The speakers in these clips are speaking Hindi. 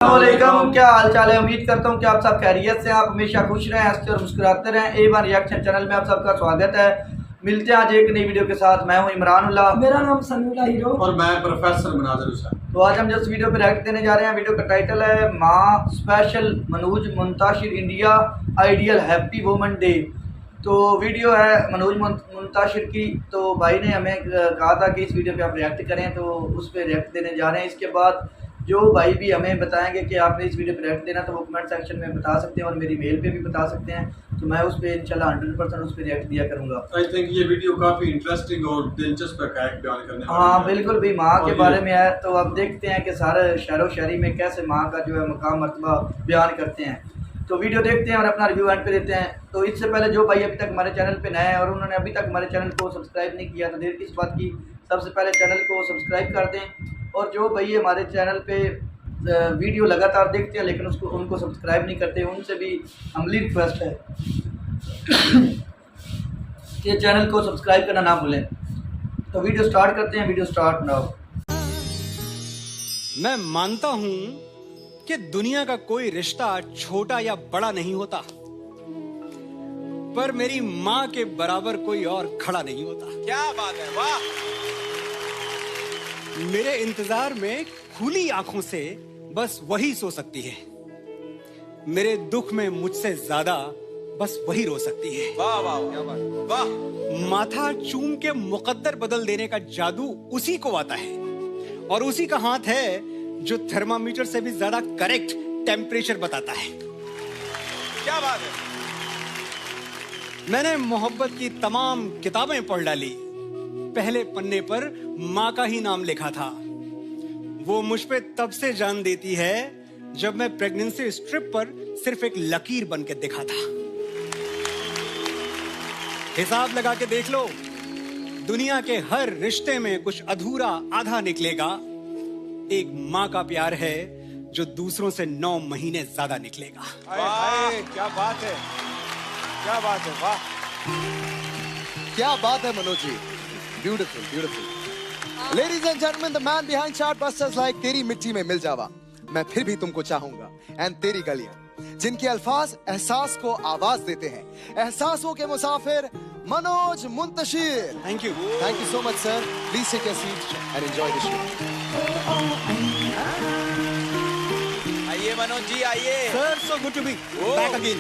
अस्सलामुअलैकुम, क्या हाल चाल है। उम्मीद करता हूँ कि आप सब खैरियत से, आप हमेशा खुश रहें, हंसते और मुस्कुराते रहें। A1 रिएक्शन चैनल में आप सबका स्वागत है। मिलते हैं आज एक नई वीडियो के साथ। मैं हूँ इमरान उल्लाह, मेरा नाम समीउल्लाह हीरो और मैं प्रोफेसर मुनाज़िर हुसैन। तो आज हम जिस वीडियो पे रिएक्ट देने जा रहे हैं, वीडियो का टाइटल है माँ special Manoj Muntashir India ideal happy women day. तो वीडियो है मनोज मुंताशिर की। तो भाई ने हमें कहा था कि इस वीडियो पे आप रिएक्ट करें, तो उस पर रिएक्ट देने जा रहे हैं। इसके बाद जो भाई भी हमें बताएंगे कि आपने इस वीडियो पर रिएक्ट देना, तो वो कमेंट सेक्शन में बता सकते हैं और मेरी मेल पे भी बता सकते हैं। तो मैं उस पर इंशाल्लाह 100% उस पर रिएक्ट दिया करूँगा। आई थिंक ये वीडियो काफ़ी इंटरेस्टिंग और दिलचस्प हक़ाइक़ बयान करने वाली हाँ है। बिल्कुल भी, माँ के बारे में है। तो अब देखते हैं कि सारे शहरो शायरी में कैसे माँ का जो है मकाम मर्तबा बयान करते हैं। तो वीडियो देखते हैं और अपना रिव्यू एंड पे देते हैं। तो इससे पहले जो भाई अभी तक हमारे चैनल पे नए हैं और उन्होंने अभी तक हमारे चैनल को सब्सक्राइब नहीं किया, तो देर किस बात की, सबसे पहले चैनल को सब्सक्राइब कर दें। और जो भाई हमारे चैनल पे वीडियो लगातार देखते हैं लेकिन उनको सब्सक्राइब नहीं करते, उनसे भी अमली रिक्वेस्ट है कि चैनल को सब्सक्राइब करना ना भूलें। तो वीडियो स्टार्ट करते हैं। Video start now. मैं मानता हूं कि दुनिया का कोई रिश्ता छोटा या बड़ा नहीं होता, पर मेरी मां के बराबर कोई और खड़ा नहीं होता। क्या बात है, वाह। मेरे इंतजार में खुली आंखों से बस वही सो सकती है, मेरे दुख में मुझसे ज्यादा बस वही रो सकती है। वाह वाह, क्या बात, वाह। माथा चूम के मुकद्दर बदल देने का जादू उसी को आता है, और उसी का हाथ है जो थर्मामीटर से भी ज्यादा करेक्ट टेम्परेचर बताता है। क्या बात है। मैंने मोहब्बत की तमाम किताबें पढ़ डाली, पहले पन्ने पर माँ का ही नाम लिखा था। वो मुझ पे तब से जान देती है जब मैं प्रेगनेंसी स्ट्रिप पर सिर्फ एक लकीर बन के दिखा था। हिसाब लगा के देख लो, दुनिया के हर रिश्ते में कुछ अधूरा आधा निकलेगा। एक माँ का प्यार है जो दूसरों से 9 महीने ज्यादा निकलेगा। वाह, क्या बात है, क्या बात है, वाह, क्या बात है Manoj ji. Beautiful beautiful. Ladies and gentleman, the man behind chartbusters like Teri Mitti में मिल जावा, मैं फिर भी तुमको चाहूंगा, एंड तेरी गलियां, जिनके अल्फाज एहसास को आवाज देते हैं, एहसासों के मुसाफिर Manoj Muntashir. Thank you so much sir. Please take your seat and enjoy the show. आइए मनोज जी, आइए sir, so good to be back again.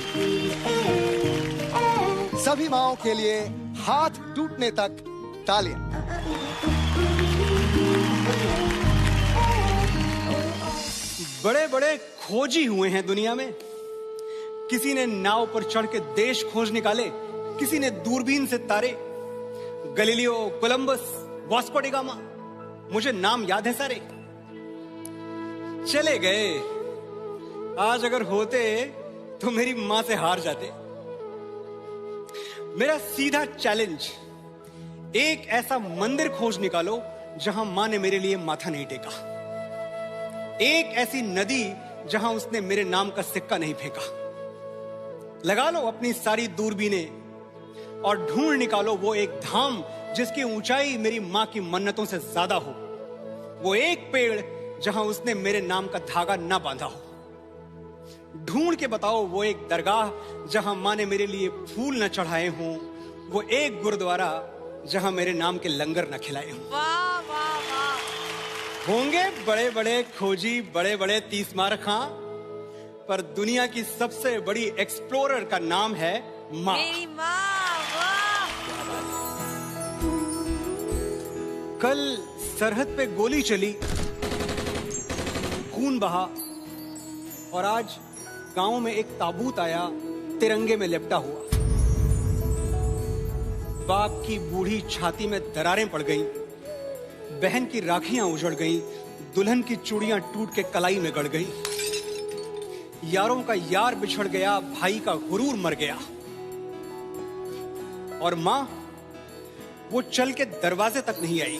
सभी माओं के लिए हाथ टूटने तक तालियां। बड़े बड़े खोजी हुए हैं दुनिया में। किसी ने नाव पर चढ़ के देश खोज निकाले, किसी ने दूरबीन से तारे। Galileo, Columbus, Vasco D gamma, मुझे नाम याद है सारे। चले गए। आज अगर होते तो मेरी मां से हार जाते। मेरा सीधा चैलेंज, एक ऐसा मंदिर खोज निकालो जहां मां ने मेरे लिए माथा नहीं टेका, एक ऐसी नदी जहां उसने मेरे नाम का सिक्का नहीं फेंका। लगा लो अपनी सारी दूरबीनें और ढूंढ निकालो वो एक धाम जिसकी ऊंचाई मेरी मां की मन्नतों से ज्यादा हो, वो एक पेड़ जहां उसने मेरे नाम का धागा ना बांधा हो। ढूंढ के बताओ वो एक दरगाह जहां मां ने मेरे लिए फूल न चढ़ाए हों, वो एक गुरुद्वारा जहां मेरे नाम के लंगर न खिलाए हों। वाह वाह वाह। होंगे बड़े बड़े खोजी, बड़े बड़े तीसमार खां, पर दुनिया की सबसे बड़ी एक्सप्लोरर का नाम है मां। मेरी माँ, वाह। कल सरहद पे गोली चली, खून बहा, और आज गांव में एक ताबूत आया तिरंगे में लिपटा हुआ। बाप की बूढ़ी छाती में दरारें पड़ गईं, बहन की राखियां उजड़ गईं, दुल्हन की चूड़ियां टूट के कलाई में गड़ गईं। यारों का यार बिछड़ गया, भाई का गुरूर मर गया। और मां, वो चल के दरवाजे तक नहीं आई,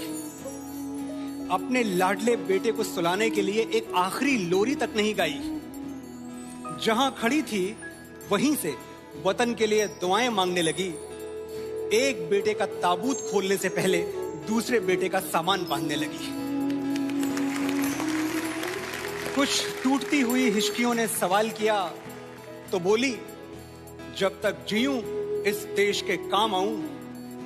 अपने लाडले बेटे को सुलाने के लिए एक आखिरी लोरी तक नहीं गाई। जहां खड़ी थी वहीं से वतन के लिए दुआएं मांगने लगी। एक बेटे का ताबूत खोलने से पहले दूसरे बेटे का सामान बांधने लगी। कुछ टूटती हुई हिचकियों ने सवाल किया तो बोली, जब तक जीऊं इस देश के काम आऊं,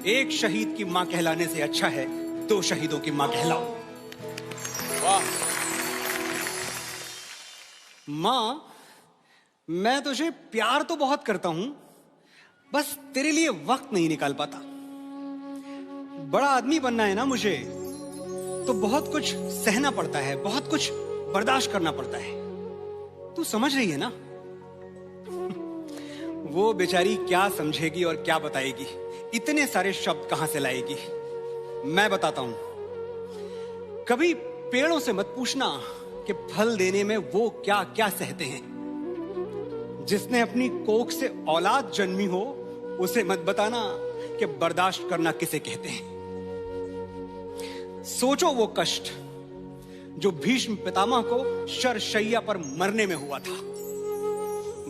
एक शहीद की मां कहलाने से अच्छा है 2 शहीदों की मां कहलाऊं। वाह। मां, मैं तुझे प्यार तो बहुत करता हूं, बस तेरे लिए वक्त नहीं निकाल पाता। बड़ा आदमी बनना है ना मुझे, तो बहुत कुछ सहना पड़ता है, बहुत कुछ बर्दाश्त करना पड़ता है। तू समझ रही है ना? वो बेचारी क्या समझेगी और क्या बताएगी, इतने सारे शब्द कहां से लाएगी। मैं बताता हूं। कभी पेड़ों से मत पूछना कि फल देने में वो क्या क्या सहते हैं। जिसने अपनी कोख से औलाद जन्मी हो, उसे मत बताना कि बर्दाश्त करना किसे कहते हैं। सोचो वो कष्ट जो भीष्म पितामह को शरशैया पर मरने में हुआ था।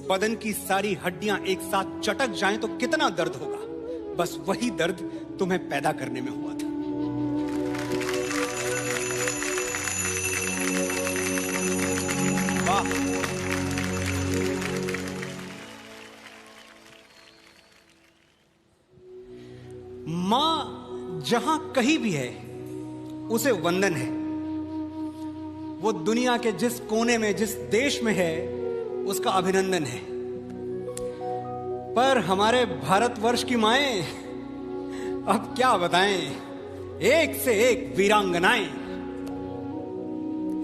बदन की सारी हड्डियां एक साथ चटक जाएं तो कितना दर्द होगा, बस वही दर्द तुम्हें पैदा करने में हुआ था। वाह। मां जहां कहीं भी है उसे वंदन है। वो दुनिया के जिस कोने में, जिस देश में है, उसका अभिनंदन है। पर हमारे भारतवर्ष की माएं, अब क्या बताएं, एक से एक वीरांगनाएं।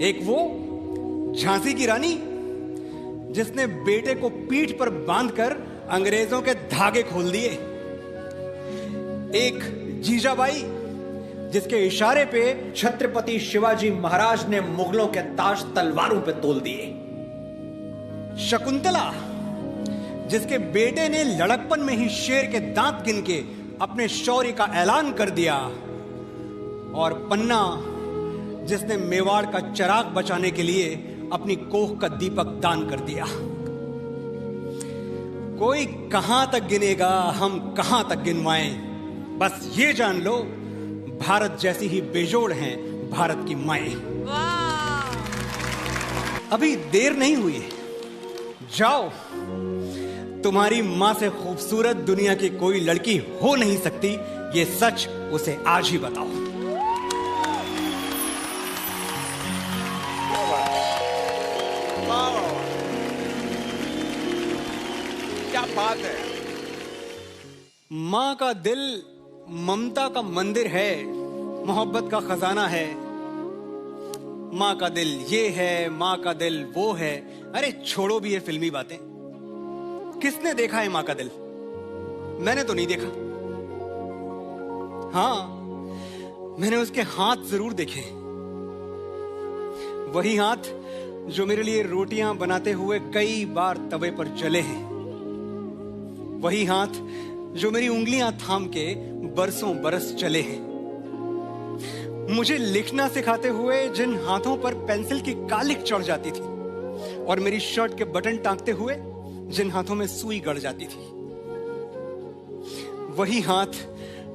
एक वो झांसी की रानी जिसने बेटे को पीठ पर बांधकर अंग्रेजों के धागे खोल दिए। एक जीजाबाई जिसके इशारे पे छत्रपति शिवाजी महाराज ने मुगलों के ताज तलवारों पे तोल दिए। शकुंतला जिसके बेटे ने लड़कपन में ही शेर के दांत गिन के अपने शौर्य का ऐलान कर दिया। और पन्ना जिसने मेवाड़ का चिराग बचाने के लिए अपनी कोख का दीपक दान कर दिया। कोई कहां तक गिनेगा, हम कहां तक गिनवाएं। बस ये जान लो, भारत जैसी ही बेजोड़ हैं भारत की माएं। अभी देर नहीं हुई है, जाओ। तुम्हारी मां से खूबसूरत दुनिया की कोई लड़की हो नहीं सकती, ये सच उसे आज ही बताओ। क्या बात है। मां का दिल ममता का मंदिर है, मोहब्बत का खजाना है। मां का दिल ये है, मां का दिल वो है। अरे छोड़ो भी ये फिल्मी बातें। किसने देखा है मां का दिल? मैंने तो नहीं देखा। हाँ, मैंने उसके हाथ जरूर देखे। वही हाथ जो मेरे लिए रोटियां बनाते हुए कई बार तवे पर जले हैं। वही हाथ जो मेरी उंगलियां थाम के बरसों बरस चले हैं। मुझे लिखना सिखाते हुए जिन हाथों पर पेंसिल की कालिक चढ़ जाती थी, और मेरी शर्ट के बटन टांगते हुए जिन हाथों में सुई गड़ जाती थी। वही हाथ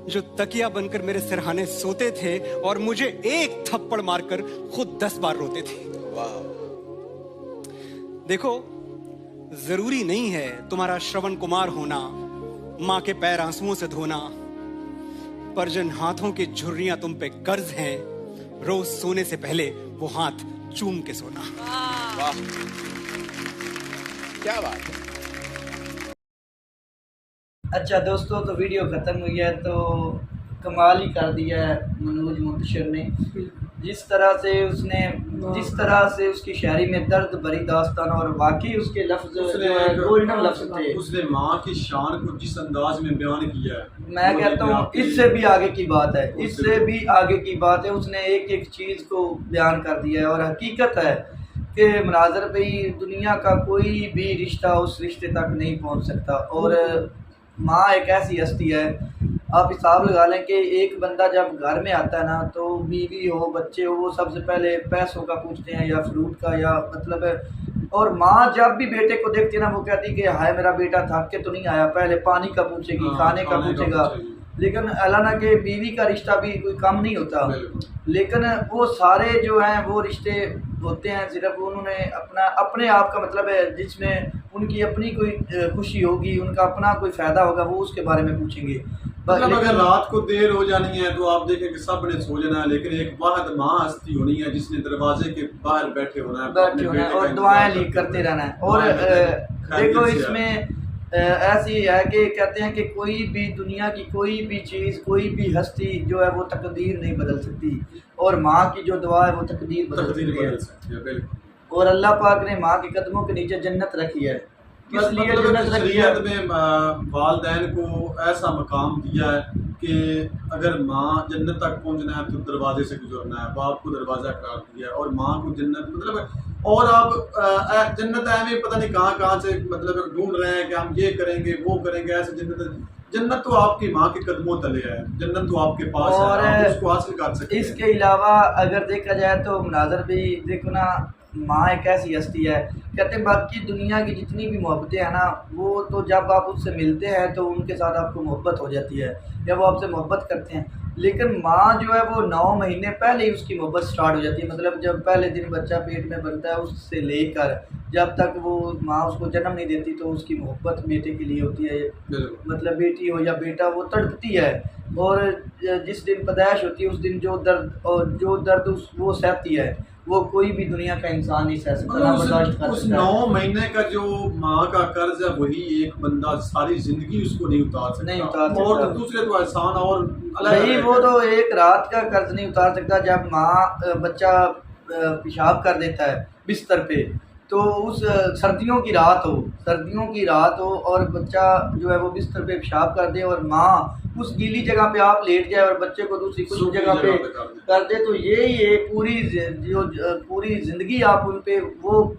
जो तकिया बनकर मेरे सिरहाने सोते थे और मुझे एक थप्पड़ मारकर खुद 10 बार रोते थे। देखो, जरूरी नहीं है तुम्हारा श्रवण कुमार होना, मां के पैर आंसुओं से धोना, पर जिन हाथों की झुर्रियां तुम पे कर्ज हैं, रोज सोने से पहले वो हाथ चूम के सोना। वाह, क्या बात है। अच्छा दोस्तों, तो वीडियो ख़त्म हुई है। तो कमाल ही कर दिया है मनोज मुंतशिर ने। जिस तरह से उसकी शायरी में दर्द भरी दास्तान, और वाकई उसके लफ्ज गोल्डन लफ्ज थे। उसने माँ की शान को जिस अंदाज में बयान किया है, मैं कहता हूँ इससे भी आगे की बात है, इससे भी आगे की बात है। उसने एक एक चीज़ को बयान कर दिया है, और हकीकत है कि मनाज़र पे ही दुनिया का कोई भी रिश्ता उस रिश्ते तक नहीं पहुँच सकता। और माँ एक ऐसी हस्ती है, आप हिसाब लगा लें कि एक बंदा जब घर में आता है ना, तो बीवी हो, बच्चे हो, वो सबसे पहले पैसों का पूछते हैं या फ्रूट का, या मतलब। और माँ जब भी बेटे को देखती है ना, वो कहती है कि हाय मेरा बेटा थक के तो नहीं आया, पहले पानी का पूछेगी, खाने का पूछेगा। लेकिन अल्लाह ना के बीवी का रिश्ता भी कोई कम नहीं होता। लेकिन वो सारे जो हैं वो रिश्ते होते हैं सिर्फ उन्होंने अपने आप का मतलब है, जिसमें उनकी अपनी कोई खुशी होगी, उनका अपना कोई फ़ायदा होगा, वो उसके बारे में पूछेंगे। मतलब अगर रात को देर हो जानी है तो आप देखें कि सब ने सो जाना है, लेकिन एक वाहद माँ हस्ती होनी है जिसने दरवाजे के बाहर बैठे होना है और दुआएं लीक करते रहना है। और देखो इसमें ऐसी है कि कहते हैं कि कोई भी दुनिया की कोई भी चीज़, कोई भी हस्ती जो है वो तकदीर नहीं बदल सकती, और माँ की जो दुआ है वो तकदीर बदल सकती है। बिल्कुल। और अल्लाह पाक ने माँ के कदमों के नीचे जन्नत रखी है। किस लिए मतलब जन्नत रखी है? शरीयत में वालिदैन को ऐसा मकाम दिया है कि अगर माँ जन्नत तक पहुंचना है तो दरवाजे से गुजरना है, बाप को दरवाज़ा करार दिया है, और माँ को जन्नत मतलब, और आप जन्नत में पता नहीं कहाँ से मतलब ढूंढ रहे हैं कि हम ये करेंगे वो करेंगे, ऐसे जन्नत तो आपकी माँ के कदमों तले है, जन्नत तो आपके पास और है, आप उसको हासिल कर सकते हैं। इसके अलावा अगर देखा जाए तो मुनाज़र भी देखो ना, माँ एक ऐसी हस्ती है, कहते हैं बाकी दुनिया की जितनी भी मोहब्बतें हैं ना, वो तो जब आप उससे मिलते हैं तो उनके साथ आपको मोहब्बत हो जाती है या वो आपसे मोहब्बत करते हैं, लेकिन माँ जो है वो 9 महीने पहले ही उसकी मोहब्बत स्टार्ट हो जाती है। मतलब जब पहले दिन बच्चा पेट में बनता है उससे लेकर जब तक वो माँ उसको जन्म नहीं देती तो उसकी मोहब्बत बेटे के लिए होती है, मतलब बेटी हो या बेटा, वो तड़पती है। और जिस दिन पैदाइश होती है उस दिन जो दर्द वो सहती है वो कोई भी दुनिया का इंसान नहीं सह सकता, ना बर्दाश्त कर उस सकता। 9 महीने का जो माँ का कर्ज है वही एक बंदा सारी जिंदगी उसको नहीं उतार सकता, नहीं उतार सकता। और दूसरे तो एहसान और अलग नहीं, वो तो एक रात का कर्ज नहीं उतार सकता। जब माँ बच्चा पेशाब कर देता है बिस्तर पे, तो उस सर्दियों की रात हो और बच्चा जो है वो बिस्तर पे पेशाब कर दे और माँ उस गीली जगह पे आप लेट जाए और बच्चे को दूसरी कुछ जगह पे कर दे, तो यही एक पूरी ज़िंदगी आप उन पे वो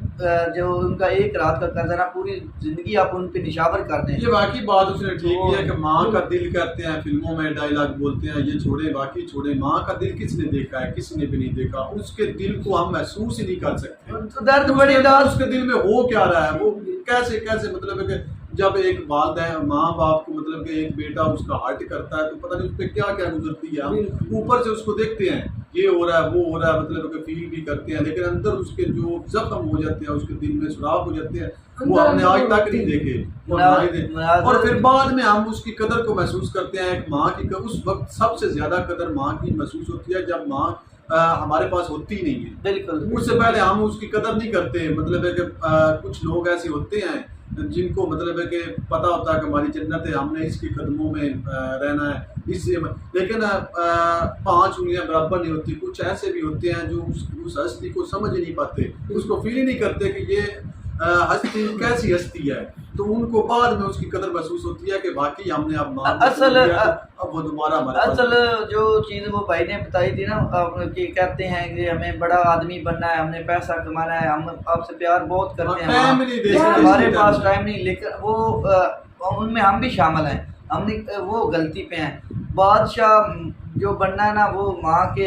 जो उनका एक रात का कर्ज है ना, पूरी ज़िंदगी आप उन पे निशावर कर दें। ये बाकी बात उसने ठीक की है कि माँ का दिल कहते हैं, फिल्मों में डायलॉग बोलते हैं ये छोड़े बाकी छोड़े, माँ का दिल किसने देखा है? किसी ने भी नहीं देखा। उसके दिल को हम महसूस ही नहीं कर सकते, तो दर्द बड़ी दाद उसके दिल में हो क्या रहा है, वो कैसे मतलब है कि जब एक वालिदैन माँ बाप को मतलब कि एक बेटा उसका हर्ट करता है तो पता नहीं उस पर क्या क्या गुजरती है। हम ऊपर से उसको देखते हैं ये हो रहा है वो हो रहा है, मतलब कि फील भी करते हैं, लेकिन अंदर उसके जो जख्म हो जाते हैं, उसके दिल में सुराख हो जाते हैं, वो हमने आज तक नहीं देखे। और फिर बाद में हम उसकी कदर को महसूस करते हैं। एक माँ की उस वक्त सबसे ज्यादा कदर माँ की महसूस होती है जब माँ हमारे पास होती नहीं है। बिल्कुल, उससे पहले हम उसकी कदर नहीं करते। मतलब है कि कुछ लोग ऐसे होते हैं जिनको मतलब है कि पता होता है कि हमारी जन्नत है, हमने इसके कदमों में रहना है, इससे लेकिन 5 उंगलियां बराबर नहीं होती। कुछ ऐसे भी होते हैं जो उस हस्ती को समझ ही नहीं पाते, उसको फील ही नहीं करते कि ये हस्ती कैसी हस्ती है, तो उनको बाद में उसकी कदर महसूस होती है कि वाकई हमने अब अब वो दोबारा असल जो चीज़ वो भाई ने बताई थी ना, कि कहते हैं कि हमें बड़ा आदमी बनना है, हमने पैसा कमाना है, हम आपसे प्यार बहुत करते हैं, हमारे पास टाइम नहीं, लेकिन वो उनमें हम भी शामिल हैं, हमने वो गलती पे हैं। बादशाह जो बनना है ना, वो माँ के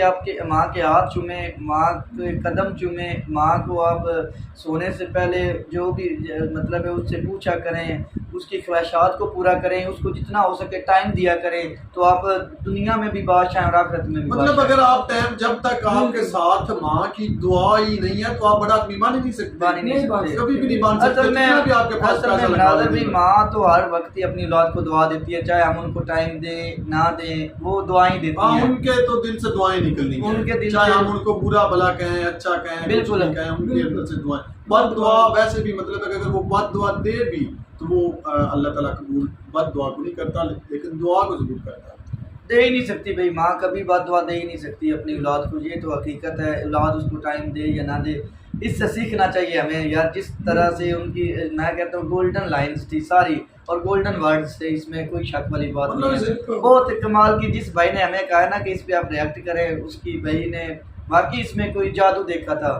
हाथ चूमे, माँ के कदम चूमे, माँ को आप सोने से पहले जो भी मतलब है उससे पूछा करें, उसकी ख्वाहिशात को पूरा करें, उसको जितना हो सके टाइम दिया करें, तो आप दुनिया में भी बादशाह और आखिरत में भी। मतलब अगर आप टाइम जब तक आपके साथ माँ की दुआ ही नहीं है तो आप बड़ा आदमी बन ही नहीं सकते, कभी भी नहीं बन सकते। असल में भी माँ तो हर वक्त ही अपनी औलाद को दुआ देती है, चाहे हम उनको टाइम दें ना दें, वो दुआएं देती हैं। उनके तो दिल से दुआएं निकलनी है, उनके दिल चाहे हम उनको बुरा भला कहें अच्छा कहें बिल्कुल कहें, उनके दिल से दुआएं। बद दुआ वैसे भी मतलब अगर वो बद दुआ दे भी तो वो अल्लाह ताला कबूल बद दुआ को नहीं करता, लेकिन दुआ को जरूर करता है। दे ही नहीं सकती भाई, माँ कभी बद दुआ दे ही नहीं सकती अपनी औलाद को, ये तो हकीकत है। औलाद उसको टाइम दे या ना दे, इससे सीखना चाहिए हमें यार। जिस तरह से उनकी मैं कहता हूँ गोल्डन लाइंस थी सारी और गोल्डन वर्ड्स थे, इसमें कोई शक वाली बात नहीं है। बहुत कमाल की, जिस भाई ने हमें कहा ना कि इस पे आप रिएक्ट करें, उसकी भाई ने वाकई इसमें कोई जादू देखा था,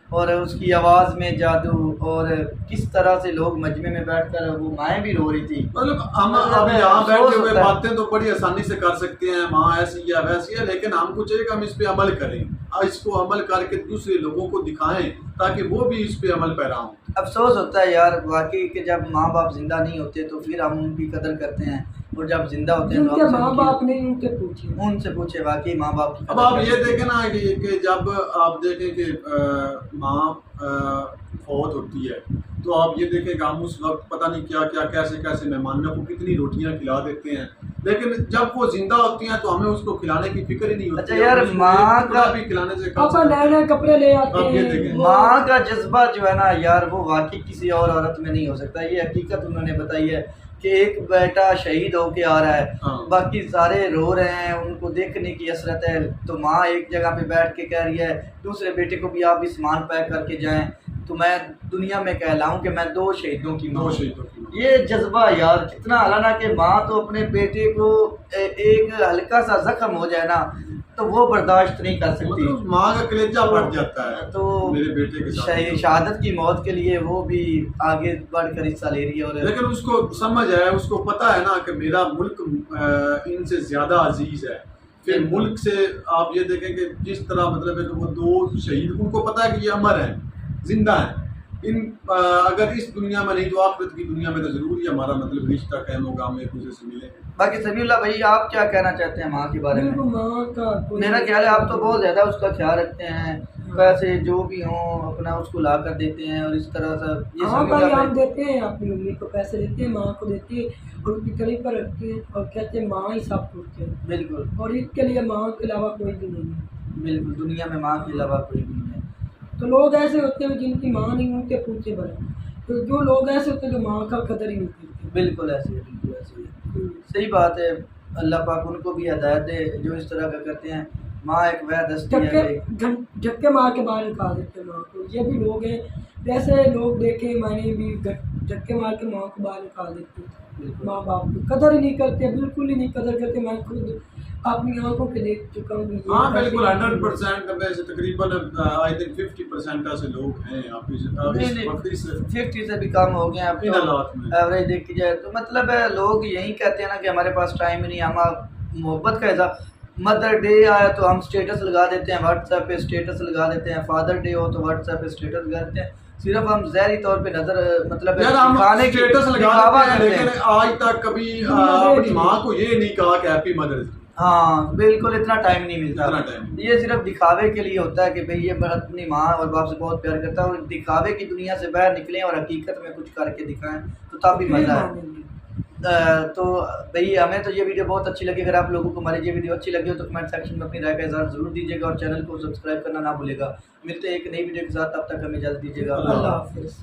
और उसकी आवाज़ में जादू, और किस तरह से लोग मजमे में बैठकर वो माएँ भी रो रही थी। मतलब हम अब यहाँ बैठे हुए बातें तो बड़ी आसानी से कर सकते हैं, माँ ऐसी या वैसी है, लेकिन हमको चाहिए कि हम इस पे अमल करें, इसको अमल करके दूसरे लोगों को दिखाएं ताकि वो भी इस पे अमल पैरा हों। अफसोस होता है यार वाकई कि जब माँ बाप जिंदा नहीं होते तो फिर हम उनकी कदर करते हैं, और जब जिंदा होते हैं तो जिनके आपसे माँ उनकी- बाप नहीं उनके पूछिए। उनसे पूछे वाकई माँ बाप की अब कदर आप करते ये हैं। देखें ना कि जब आप देखें कि माँ फौत होती है तो आप ये देखें कि हम उस वक्त पता नहीं क्या क्या कैसे कैसे मेहमानों को कितनी रोटियां खिला देते हैं, लेकिन जब वो जिंदा होती हैं तो हमें उसको खिलाने की फिक्र ही नहीं होती। अच्छा यार, हम उसको माँ एक टुकड़ा का- भी खिलाने से पापा नए नए कपड़े ले आते आप ये हैं। देखें। वो- माँ का जज्बा जो है ना यार, वो वाकई किसी और औरत में नहीं हो सकता। ये हकीकत उन्होंने बताई है कि एक बेटा शहीद होके आ रहा है, हाँ। बाकी सारे रो रहे हैं, उनको देखने की हसरत है, तो माँ एक जगह पे बैठ के कह रही है दूसरे बेटे को भी आप भी सामान पैक करके जाएं, तो मैं दुनिया में कहलाऊं कि मैं 2 शहीदों की माँ दो हूं। शहीदों की माँ। ये जज्बा यार कितना, हालांकि माँ तो अपने बेटे को एक हल्का सा जख्म हो जाए ना तो वो बर्दाश्त नहीं कर सकती, मतलब माँ का कलेजा फट जाता है तो मेरे बेटे के साथ। शहादत की मौत के लिए वो भी आगे बढ़कर हिस्सा ले रही है। और लेकिन उसको समझ है, उसको पता है ना कि मेरा मुल्क इनसे ज्यादा अजीज है। फिर मुल्क से आप ये देखें कि जिस तरह मतलब है कि वो 2 शहीद, उनको पता है कि ये अमर है, जिंदा है। इन अगर इस दुनिया में नहीं तो आखिरत की दुनिया में तो जरूर ही हमारा मतलब रिश्ता कायम होगा, हम एक दूसरे से मिलेंगे। बाकी समीउल्लाह भाई, आप क्या कहना चाहते हैं माँ के बारे में? बिल्कुल माँ का कोई- मेरा ख्याल है आप तो बहुत ज़्यादा उसका ख्याल रखते हैं, पैसे जो भी हों अपना उसको ला कर देते हैं और इस तरह से ये हाँ भाई, समीउल्लाह हम भाई देते हैं अपनी मम्मी को पैसे देते हैं, माँ को देते हैं और उनकी करीब पर रखते हैं और कहते हैं माँ ही सब कुछ है, बिल्कुल और इसके लिए माँ के अलावा कोई भी नहीं है। बिल्कुल, दुनिया में माँ के अलावा कोई भी नहीं है। तो लोग ऐसे होते हैं जिनकी माँ नहीं उनके पूछे बने, तो जो लोग ऐसे होते हैं जो माँ का कदर ही नहीं करते। बिल्कुल ऐसे है, बिल्कुल ऐसे है, सही बात है। अल्लाह पाक उनको भी हिदायत दे जो इस तरह का करते हैं। माँ एक वह दस्ती है भाई। झटके मार के बाहर निकाल देते हैं माँ को, ये भी लोग हैं, जैसे लोग देखे मैंने भी झटके मार के माँ को बाहर निकाल देते हैं। माँ बाप की कदर ही नहीं करते, बिल्कुल ही नहीं कदर करते। मैं खुद अपनी आंखों पे देख चुका हूँ। हाँ बिल्कुल, 100% में से तकरीबन आई थिंक 50% ऐसे लोग हैं आप इस नहीं, वक्त इस 50 से भी कम हो गए अब इन तो हालात में। एवरेज देखी जाए तो। मतलब है लोग यही कहते हैं ना कि हमारे पास टाइम ही नहीं, हम मोहब्बत का ऐसा मदर डे आया तो हम स्टेटस लगा देते हैं, व्हाट्सएप पे स्टेटस लगा देते हैं, फादर डे हो तो व्हाट्सएप पे स्टेटस लगा देते हैं। सिर्फ हम ज़ाहिरी तौर पे नजर मतलब यार हम दिखाने की स्टेटस लगा दिखावा देते हैं, करते हैं। लेकिन आज तक कभी अपनी माँ को ये नहीं कहा कि हैप्पी मदर्स डे। हाँ बिल्कुल, इतना टाइम नहीं मिलता। इतना टाइम नहीं। ये सिर्फ दिखावे के लिए होता है कि भाई ये अपनी माँ और बाप से बहुत प्यार करता है, और दिखावे की दुनिया से बाहर निकलें और हकीकत में कुछ करके दिखाएं तो तभी मज़ा है। तो भाई हमें तो ये वीडियो बहुत अच्छी लगी। अगर आप लोगों को हमारी ये वीडियो अच्छी लगी हो तो कमेंट सेक्शन में अपनी राय का इज़हार ज़रूर दीजिएगा और चैनल को सब्सक्राइब करना ना भूलिएगा। मिलते हैं एक नई वीडियो के साथ, तब तक हमें इजाज़त दीजिएगा। अल्लाह अल्लाह हाफिज़।